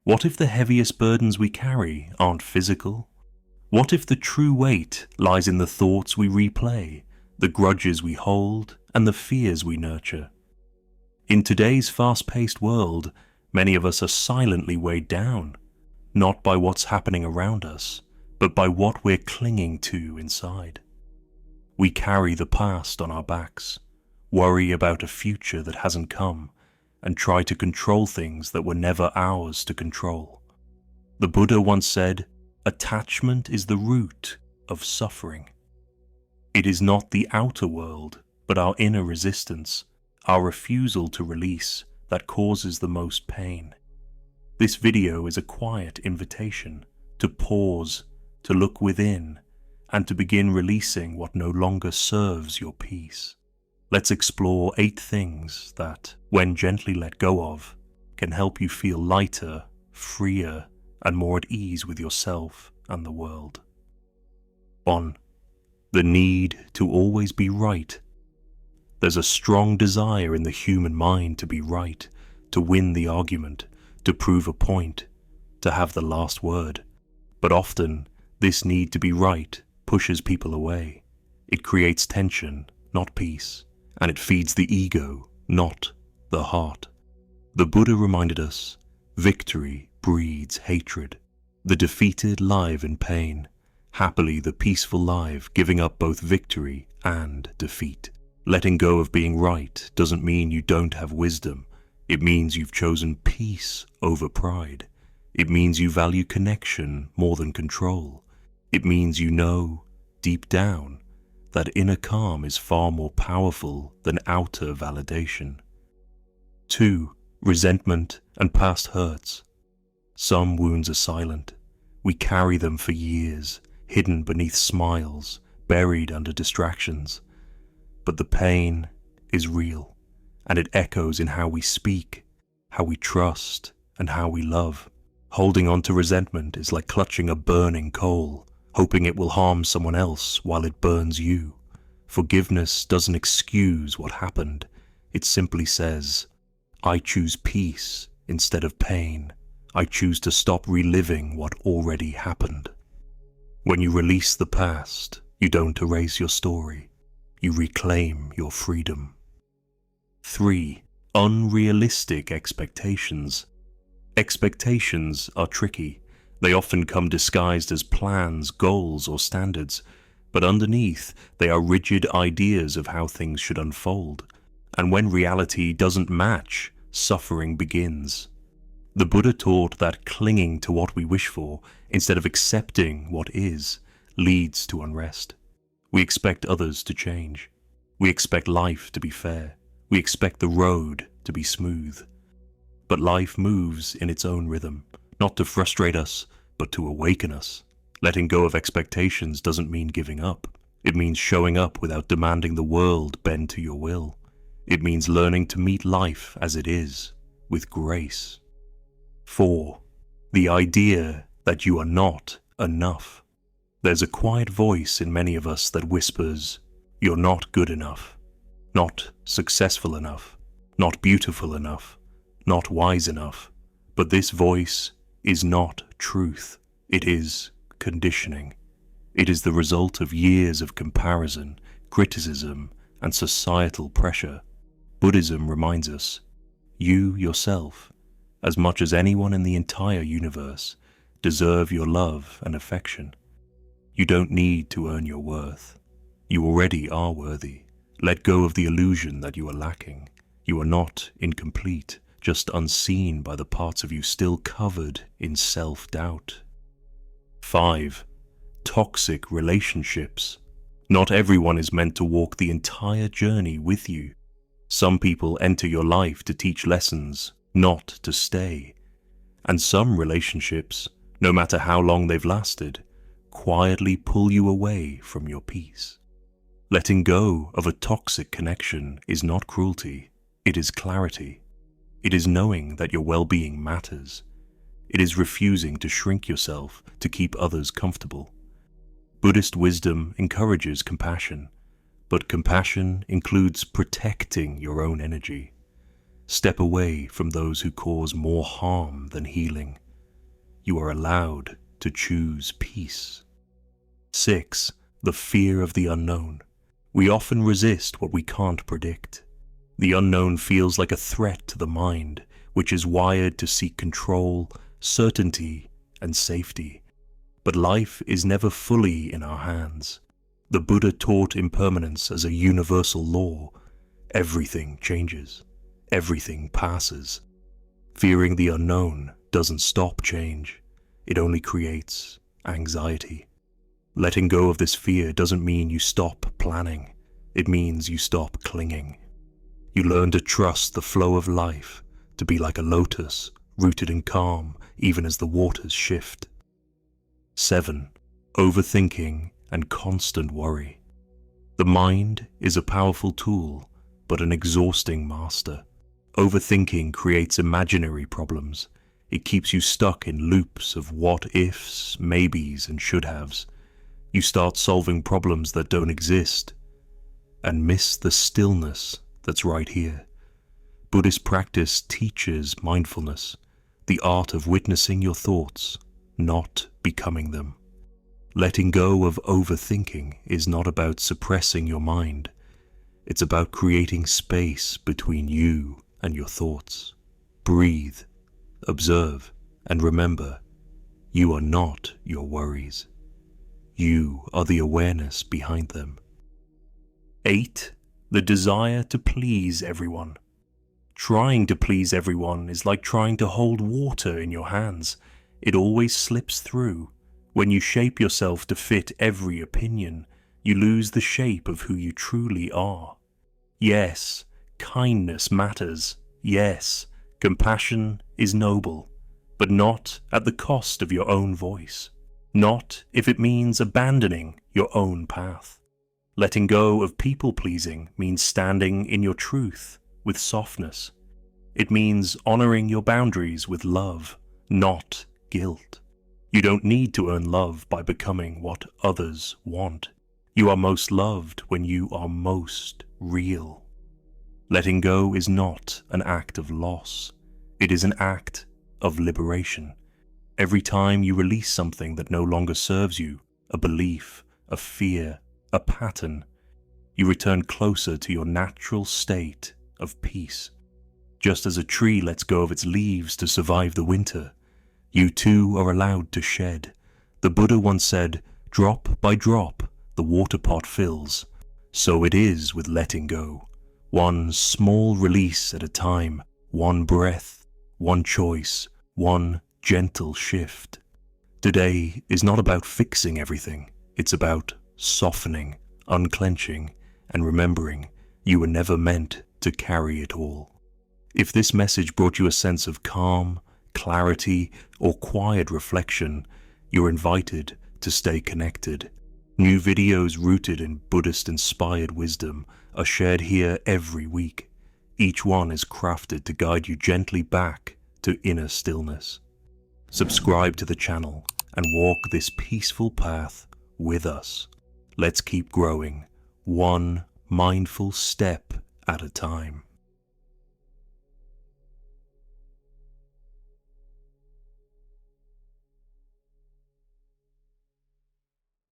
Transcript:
What if the heaviest burdens we carry aren't physical? What if the true weight lies in the thoughts we replay, the grudges we hold, and the fears we nurture? In today's fast-paced world, many of us are silently weighed down, not by what's happening around us, but by what we're clinging to inside. We carry the past on our backs, worry about a future that hasn't come, and try to control things that were never ours to control. The Buddha once said, "Attachment is the root of suffering." It is not the outer world, but our inner resistance, our refusal to release, that causes the most pain. This video is a quiet invitation to pause, to look within, and to begin releasing what no longer serves your peace. Let's explore 8 things that, when gently let go of, can help you feel lighter, freer, and more at ease with yourself and the world. 1. The need to always be right. There's a strong desire in the human mind to be right, to win the argument, to prove a point, to have the last word. But often, this need to be right pushes people away. It creates tension, not peace, and it feeds the ego, not the heart. The Buddha reminded us, victory breeds hatred. The defeated live in pain. Happily, the peaceful live, giving up both victory and defeat. Letting go of being right doesn't mean you don't have wisdom. It means you've chosen peace over pride. It means you value connection more than control. It means you know, deep down, that inner calm is far more powerful than outer validation. 2. Resentment and past hurts. Some wounds are silent. We carry them for years, hidden beneath smiles, buried under distractions. But the pain is real, and it echoes in how we speak, how we trust, and how we love. Holding on to resentment is like clutching a burning coal, hoping it will harm someone else while it burns you. Forgiveness doesn't excuse what happened. It simply says, I choose peace instead of pain. I choose to stop reliving what already happened. When you release the past, you don't erase your story. You reclaim your freedom. 3. Unrealistic expectations. Expectations are tricky. They often come disguised as plans, goals, or standards, but underneath they are rigid ideas of how things should unfold. And when reality doesn't match, suffering begins. The Buddha taught that clinging to what we wish for, instead of accepting what is, leads to unrest. We expect others to change. We expect life to be fair. We expect the road to be smooth. But life moves in its own rhythm, not to frustrate us, but to awaken us. Letting go of expectations doesn't mean giving up. It means showing up without demanding the world bend to your will. It means learning to meet life as it is, with grace. 4. The idea that you are not enough. There's a quiet voice in many of us that whispers, "You're not good enough, not successful enough, not beautiful enough, not wise enough." But this voice is not truth. It is conditioning. It is the result of years of comparison, criticism, and societal pressure. Buddhism reminds us, you yourself, as much as anyone in the entire universe, deserve your love and affection. You don't need to earn your worth. You already are worthy. Let go of the illusion that you are lacking. You are not incomplete, just unseen by the parts of you still covered in self-doubt. 5. Toxic relationships. Not everyone is meant to walk the entire journey with you. Some people enter your life to teach lessons, not to stay. And some relationships, no matter how long they've lasted, quietly pull you away from your peace. Letting go of a toxic connection is not cruelty, it is clarity. It is knowing that your well-being matters. It is refusing to shrink yourself to keep others comfortable. Buddhist wisdom encourages compassion, but compassion includes protecting your own energy. Step away from those who cause more harm than healing. you are allowed to choose peace. 6. The fear of the unknown. We often resist what we can't predict. The unknown feels like a threat to the mind, which is wired to seek control, certainty, and safety. But life is never fully in our hands. The Buddha taught impermanence as a universal law. Everything changes. Everything passes. Fearing the unknown doesn't stop change. It only creates anxiety. Letting go of this fear doesn't mean you stop planning. It means you stop clinging. You learn to trust the flow of life, to be like a lotus, rooted in calm, even as the waters shift. 7. Overthinking and constant worry. The mind is a powerful tool, but an exhausting master. Overthinking creates imaginary problems. It keeps you stuck in loops of what-ifs, maybes, and should-haves. You start solving problems that don't exist, and miss the stillness that's right here. Buddhist practice teaches mindfulness, the art of witnessing your thoughts, not becoming them. Letting go of overthinking is not about suppressing your mind. It's about creating space between you and your thoughts. Breathe, observe, and remember, you are not your worries. You are the awareness behind them. 8. The desire to please everyone. Trying to please everyone is like trying to hold water in your hands. It always slips through. When you shape yourself to fit every opinion, you lose the shape of who you truly are. Yes, kindness matters. Yes, compassion is noble, but not at the cost of your own voice. Not if it means abandoning your own path. Letting go of people-pleasing means standing in your truth with softness. It means honoring your boundaries with love, not guilt. You don't need to earn love by becoming what others want. You are most loved when you are most real. Letting go is not an act of loss. It is an act of liberation. Every time you release something that no longer serves you, a belief, a fear, a pattern, you return closer to your natural state of peace. Just as a tree lets go of its leaves to survive the winter, you too are allowed to shed. The Buddha once said, "Drop by drop, the water pot fills." So it is with letting go. One small release at a time, one breath, one choice, one gentle shift. Today is not about fixing everything. It's about softening, unclenching, and remembering you were never meant to carry it all. If this message brought you a sense of calm, clarity, or quiet reflection, you're invited to stay connected. New videos rooted in Buddhist-inspired wisdom are shared here every week. Each one is crafted to guide you gently back to inner stillness. Subscribe to the channel and walk this peaceful path with us. Let's keep growing, one mindful step at a time.